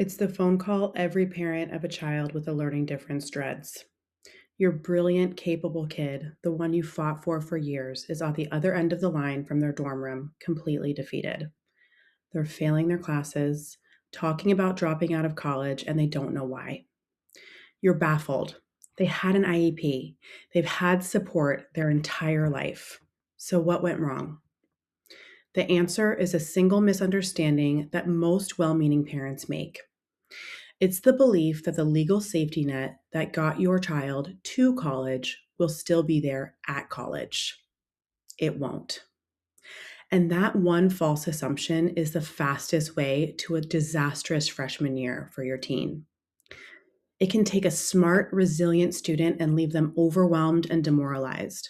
It's the phone call every parent of a child with a learning difference dreads. Your brilliant, capable kid, the one you fought for years, is at the other end of the line from their dorm room, completely defeated. They're failing their classes, talking about dropping out of college, and they don't know why. You're baffled. They had an IEP, they've had support their entire life. So, what went wrong? The answer is a single misunderstanding that most well meaning parents make. It's the belief that the legal safety net that got your child to college will still be there at college. It won't. And that one false assumption is the fastest way to a disastrous freshman year for your teen. It can take a smart, resilient student and leave them overwhelmed and demoralized,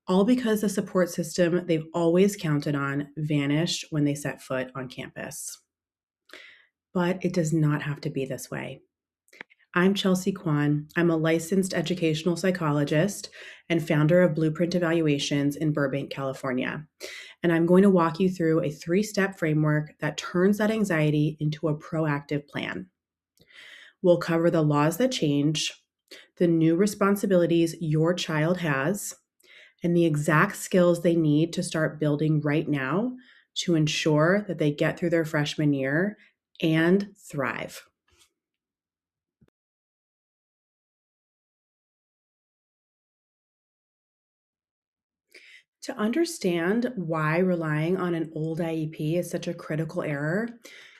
all because the support system they've always counted on vanished when they set foot on campus. But it does not have to be this way. I'm Chelsea Kwan. I'm a licensed educational psychologist and founder of Blueprint Evaluations in Burbank, California. And I'm going to walk you through a 3-step framework that turns that anxiety into a proactive plan. We'll cover the laws that change, the new responsibilities your child has, and the exact skills they need to start building right now to ensure that they get through their freshman year and thrive. To understand why relying on an old IEP is such a critical error,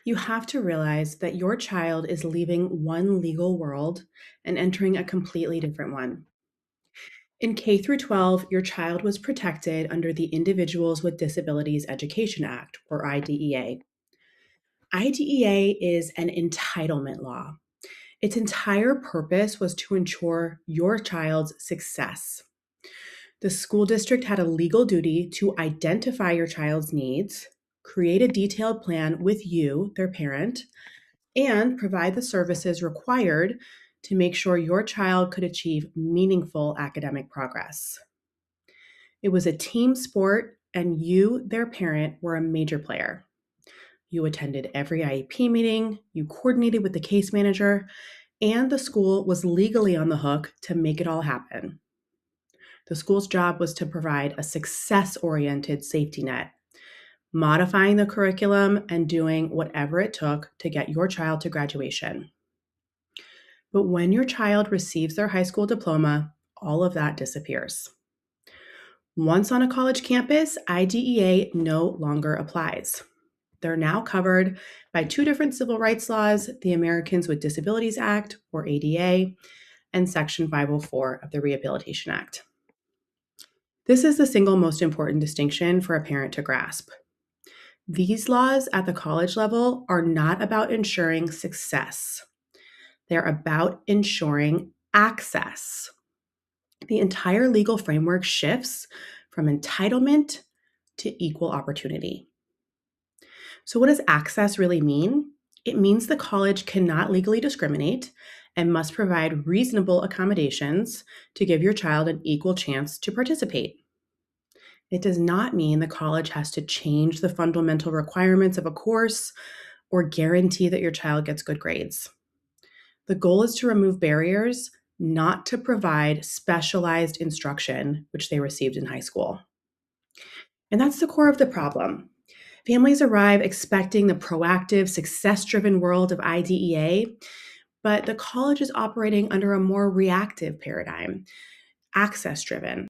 you have to realize that your child is leaving one legal world and entering a completely different one. In K through 12, your child was protected under the Individuals with Disabilities Education Act, or IDEA. IDEA is an entitlement law. Its entire purpose was to ensure your child's success. The school district had a legal duty to identify your child's needs, create a detailed plan with you, their parent, and provide the services required to make sure your child could achieve meaningful academic progress. It was a team sport, and you, their parent, were a major player. You attended every IEP meeting, you coordinated with the case manager, and the school was legally on the hook to make it all happen. The school's job was to provide a success oriented safety net, modifying the curriculum and doing whatever it took to get your child to graduation. But when your child receives their high school diploma, all of that disappears. Once on a college campus, IDEA no longer applies. They're now covered by 2 different civil rights laws, the Americans with Disabilities Act, or ADA, and Section 504 of the Rehabilitation Act. This is the single most important distinction for a parent to grasp. These laws at the college level are not about ensuring success. They're about ensuring access. The entire legal framework shifts from entitlement to equal opportunity. So, what does access really mean? It means the college cannot legally discriminate and must provide reasonable accommodations to give your child an equal chance to participate. It does not mean the college has to change the fundamental requirements of a course or guarantee that your child gets good grades. The goal is to remove barriers, not to provide specialized instruction, which they received in high school. And that's the core of the problem. Families arrive expecting the proactive, success driven world of IDEA, but the college is operating under a more reactive paradigm, access driven.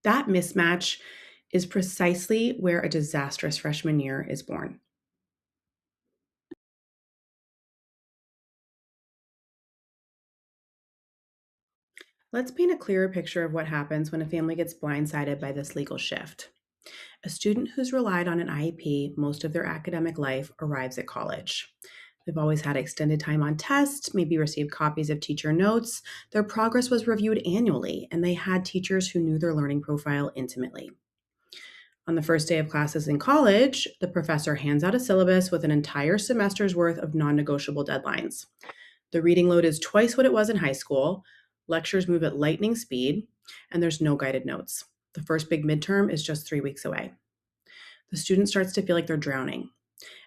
That mismatch is precisely where a disastrous freshman year is born. Let's paint a clearer picture of what happens when a family gets blindsided by this legal shift. A student who's relied on an IEP most of their academic life arrives at college. They've always had extended time on tests, maybe received copies of teacher notes. Their progress was reviewed annually, and they had teachers who knew their learning profile intimately. On the first day of classes in college, the professor hands out a syllabus with an entire semester's worth of non negotiable deadlines. The reading load is twice what it was in high school, lectures move at lightning speed, and there's no guided notes. The first big midterm is just 3 weeks away. The student starts to feel like they're drowning.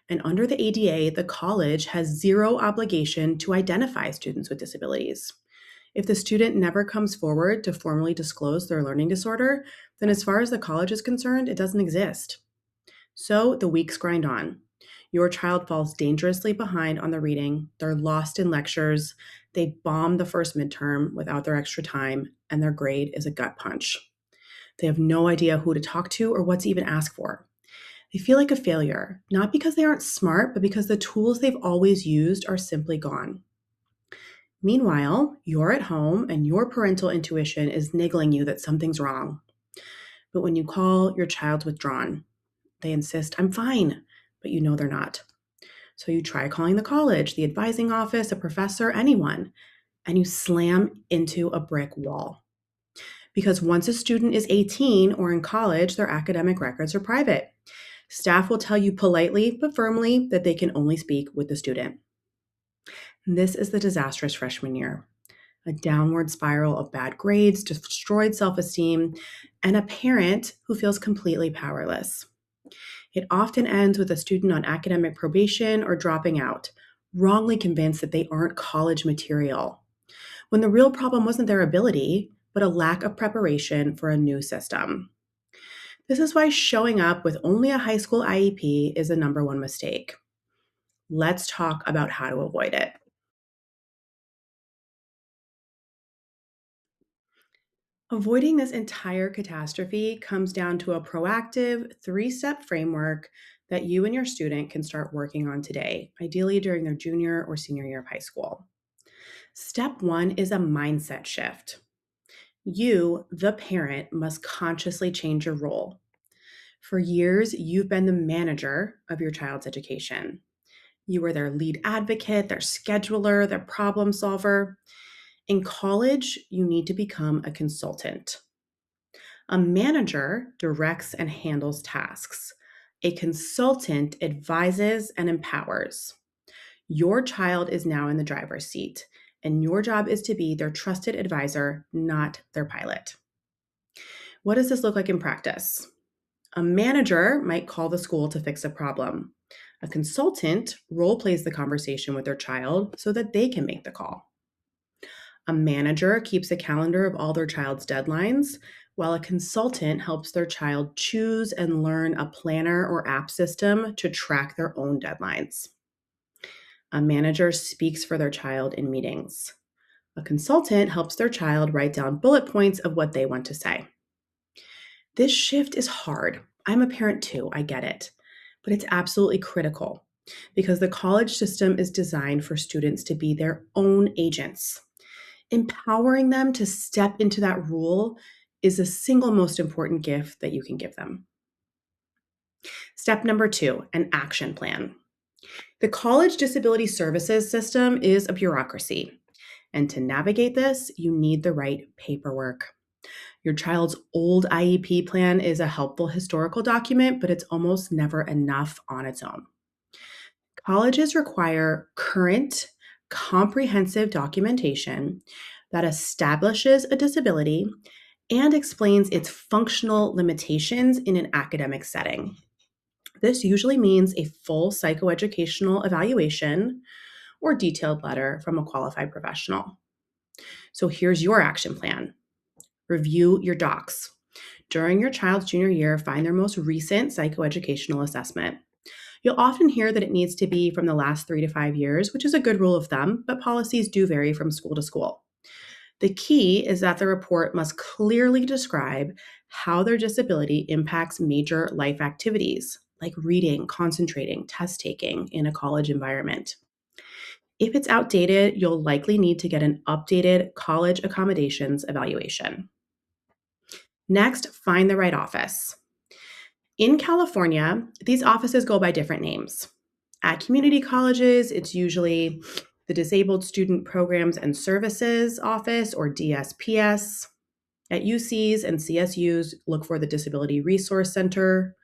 And under the ADA, the college has zero obligation to identify students with disabilities. If the student never comes forward to formally disclose their learning disorder, then as far as the college is concerned, it doesn't exist. So the weeks grind on. Your child falls dangerously behind on the reading, they're lost in lectures, they bomb the first midterm without their extra time, and their grade is a gut punch. They have no idea who to talk to or what to even ask for. They feel like a failure, not because they aren't smart, but because the tools they've always used are simply gone. Meanwhile, you're at home and your parental intuition is niggling you that something's wrong. But when you call, your child's withdrawn. They insist, I'm fine, but you know they're not. So you try calling the college, the advising office, a professor, anyone, and you slam into a brick wall. Because once a student is 18 or in college, their academic records are private. Staff will tell you politely but firmly that they can only speak with the student. This is the disastrous freshman year. A downward spiral of bad grades, destroyed self esteem, and a parent who feels completely powerless. It often ends with a student on academic probation or dropping out, wrongly convinced that they aren't college material, when the real problem wasn't their ability, but a lack of preparation for a new system. This is why showing up with only a high school IEP is the number one mistake. Let's talk about how to avoid it. Avoiding this entire catastrophe comes down to a proactive 3-step framework that you and your student can start working on today, ideally during their junior or senior year of high school. Step one is a mindset shift. You, the parent, must consciously change your role. For years, you've been the manager of your child's education. You were their lead advocate, their scheduler, their problem solver. In college, you need to become a consultant. A manager directs and handles tasks. A consultant advises and empowers. Your child is now in the driver's seat, and your job is to be their trusted advisor, not their pilot. What does this look like in practice? A manager might call the school to fix a problem. A consultant role plays the conversation with their child so that they can make the call. A manager keeps a calendar of all their child's deadlines, while a consultant helps their child choose and learn a planner or app system to track their own deadlines. A manager speaks for their child in meetings. A consultant helps their child write down bullet points of what they want to say. This shift is hard. I'm a parent too, I get it. But it's absolutely critical because the college system is designed for students to be their own agents. Empowering them to step into that role is the single most important gift that you can give them. Step number 2, an action plan. The college disability services system is a bureaucracy. And to navigate this, you need the right paperwork. Your child's old IEP plan is a helpful historical document, but it's almost never enough on its own. Colleges require current, comprehensive documentation that establishes a disability and explains its functional limitations in an academic setting. This usually means a full psychoeducational evaluation or detailed letter from a qualified professional. So here's your action plan. Review your docs. During your child's junior year, find their most recent psychoeducational assessment. You'll often hear that it needs to be from the last 3 to 5 years, which is a good rule of thumb, but policies do vary from school to school. The key is that the report must clearly describe how their disability impacts major life activities like reading, concentrating, test taking in a college environment. If it's outdated, you'll likely need to get an updated college accommodations evaluation. Next, find the right office. In California, these offices go by different names. At community colleges, it's usually the Disabled Student Programs and Services Office, or DSPS. At UCs and CSUs, look for the Disability Resource Center,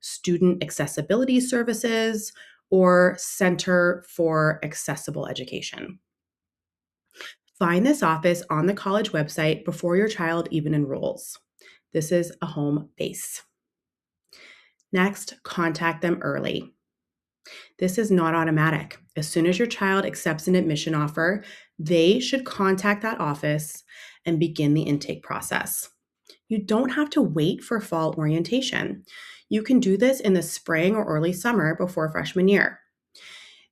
Student Accessibility Services, or Center for Accessible Education. Find this office on the college website before your child even enrolls. This is a home base. Next, contact them early. This is not automatic. As soon as your child accepts an admission offer, they should contact that office and begin the intake process. You don't have to wait for fall orientation. You can do this in the spring or early summer before freshman year.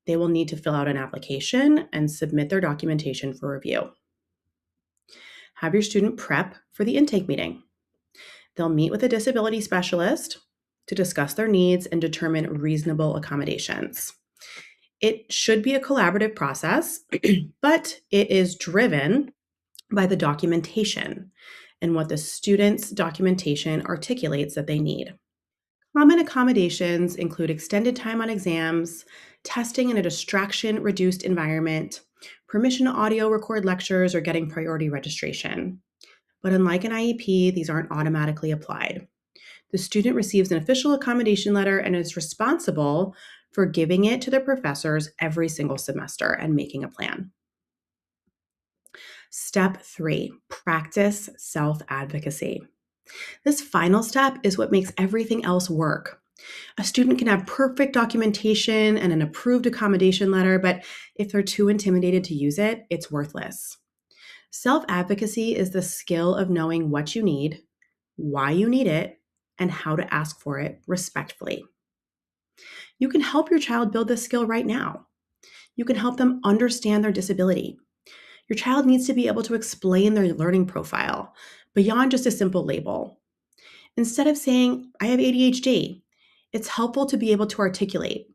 They will need to fill out an application and submit their documentation for review. Have your student prep for the intake meeting. They'll meet with a disability specialist to discuss their needs and determine reasonable accommodations. It should be a collaborative process, but it is driven by the documentation and what the student's documentation articulates that they need. Common accommodations include extended time on exams, testing in a distraction reduced environment, permission to audio record lectures, or getting priority registration. But unlike an IEP, these aren't automatically applied. The student receives an official accommodation letter and is responsible for giving it to the professors every single semester and making a plan. Step 3, practice self-advocacy. This final step is what makes everything else work. A student can have perfect documentation and an approved accommodation letter, but if they're too intimidated to use it, it's worthless. Self-advocacy is the skill of knowing what you need, why you need it, and how to ask for it respectfully. You can help your child build this skill right now. You can help them understand their disability. Your child needs to be able to explain their learning profile beyond just a simple label. Instead of saying, I have ADHD, it's helpful to be able to articulate.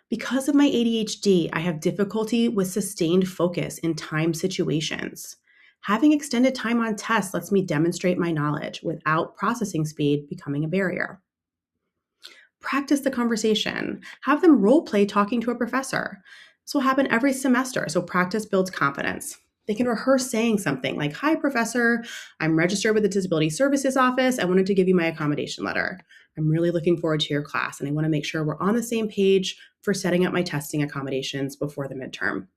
Because of my ADHD, I have difficulty with sustained focus in time situations. Having extended time on tests lets me demonstrate my knowledge without processing speed becoming a barrier. Practice the conversation. Have them role play talking to a professor. This will happen every semester, so practice builds confidence. They can rehearse saying something like, Hi, professor, I'm registered with the Disability Services Office. I wanted to give you my accommodation letter. I'm really looking forward to your class, and I want to make sure we're on the same page for setting up my testing accommodations before the midterm.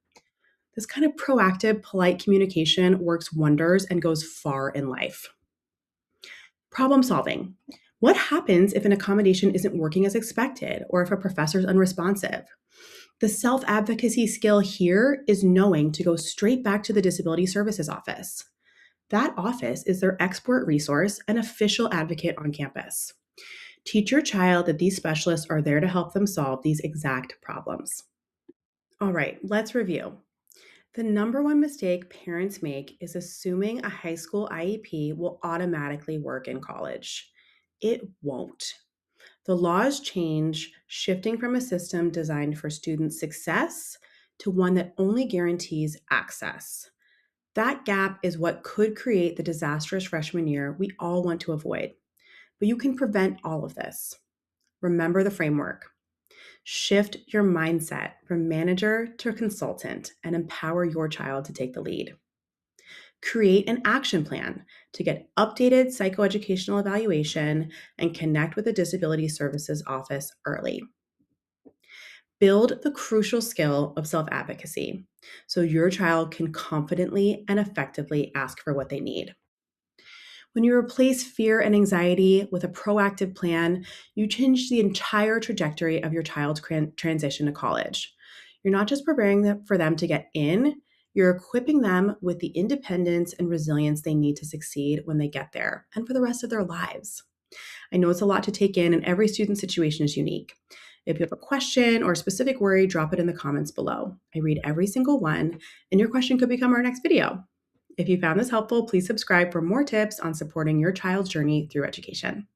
This kind of proactive, polite communication works wonders and goes far in life. Problem solving. What happens if an accommodation isn't working as expected or if a professor is unresponsive? The self-advocacy skill here is knowing to go straight back to the Disability Services Office. That office is their expert resource and official advocate on campus. Teach your child that these specialists are there to help them solve these exact problems. All right, let's review. The number one mistake parents make is assuming a high school IEP will automatically work in college. It won't. The laws change, shifting from a system designed for student success to one that only guarantees access. That gap is what could create the disastrous freshman year we all want to avoid. But you can prevent all of this. Remember the framework. Shift your mindset from manager to consultant and empower your child to take the lead. Create an action plan to get updated psychoeducational evaluation and connect with the Disability Services Office early. Build the crucial skill of self-advocacy so your child can confidently and effectively ask for what they need. When you replace fear and anxiety with a proactive plan, you change the entire trajectory of your child's transition to college. You're not just preparing them for them to get in, you're equipping them with the independence and resilience they need to succeed when they get there and for the rest of their lives. I know it's a lot to take in, and every student situation is unique. If you have a question or a specific worry, drop it in the comments below. I read every single one, and your question could become our next video. If you found this helpful, please subscribe for more tips on supporting your child's journey through education.